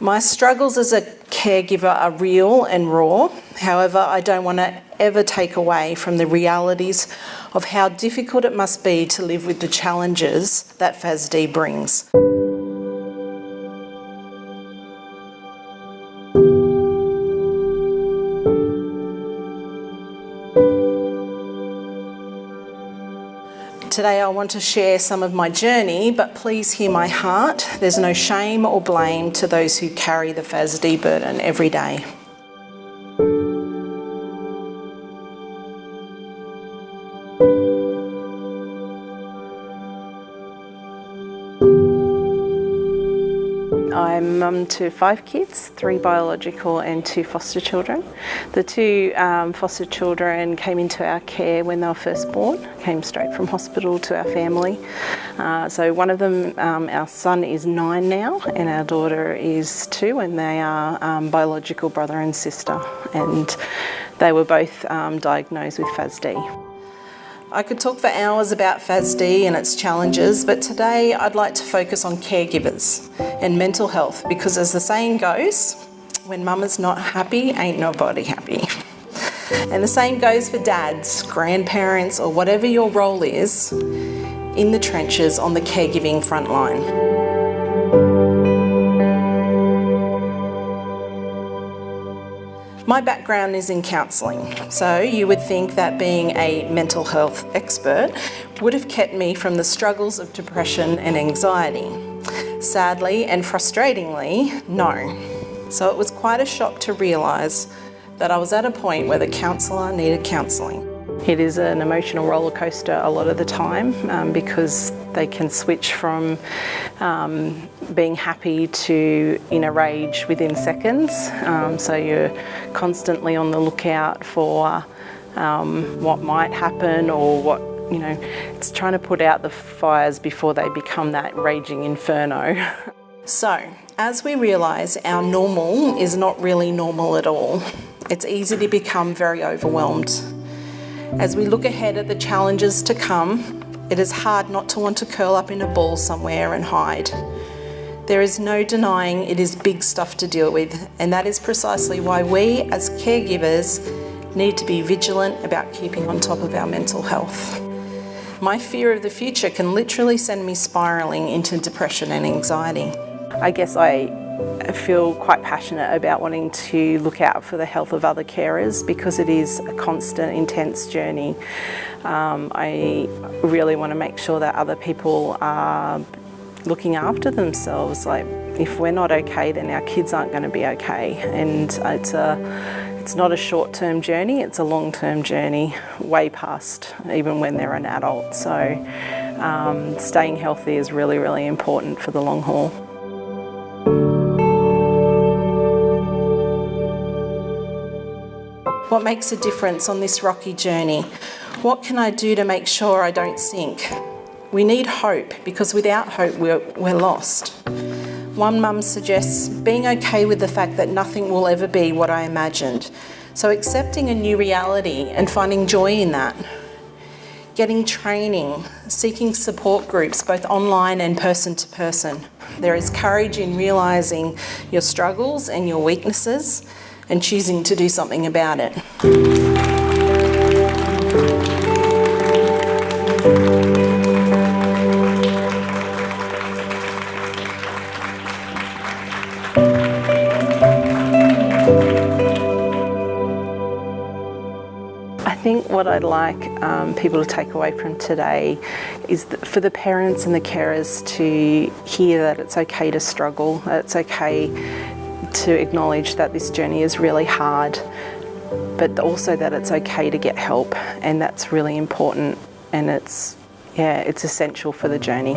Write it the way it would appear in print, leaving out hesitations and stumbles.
My struggles as a caregiver are real and raw. However, I don't want to ever take away from the realities of how difficult it must be to live with the challenges that FASD brings. Today I want to share some of my journey, but please hear my heart. There's no shame or blame to those who carry the FASD burden every day. I'm mum to 5 kids, 3 biological and 2 foster children. The 2 foster children came into our care when they were first born, came straight from hospital to our family. So one of them, our son is 9 now and our daughter is 2, and they are biological brother and sister, and they were both diagnosed with FASD. I could talk for hours about FASD and its challenges, but today I'd like to focus on caregivers and mental health, because as the saying goes, when mama's not happy, ain't nobody happy. And the same goes for dads, grandparents, or whatever your role is in the trenches on the caregiving front line. My background is in counselling, so you would think that being a mental health expert would have kept me from the struggles of depression and anxiety. Sadly and frustratingly, no. So it was quite a shock to realise that I was at a point where the counsellor needed counselling. It is an emotional roller coaster a lot of the time because they can switch from being happy to in a rage within seconds. So you're constantly on the lookout for what might happen, or what, you know, it's trying to put out the fires before they become that raging inferno. So, as we realise our normal is not really normal at all, it's easy to become very overwhelmed. As we look ahead at the challenges to come, it is hard not to want to curl up in a ball somewhere and hide. There is no denying it is big stuff to deal with, and that is precisely why we as caregivers need to be vigilant about keeping on top of our mental health. My fear of the future can literally send me spiralling into depression and anxiety. I guess I feel quite passionate about wanting to look out for the health of other carers, because it is a constant, intense journey. I really want to make sure that other people are looking after themselves. Like, if we're not okay, then our kids aren't going to be okay. And it's not a short-term journey, it's a long-term journey, way past even when they're an adult. So staying healthy is really, really important for the long haul. What makes a difference on this rocky journey? What can I do to make sure I don't sink? We need hope, because without hope we're lost. One mum suggests being okay with the fact that nothing will ever be what I imagined. So accepting a new reality and finding joy in that. Getting training, seeking support groups, both online and person to person. There is courage in realising your struggles and your weaknesses, and choosing to do something about it. I think what I'd like people to take away from today is for the parents and the carers to hear that it's okay to struggle, that it's okay to acknowledge that this journey is really hard, but also that it's okay to get help, and that's really important, and it's essential for the journey.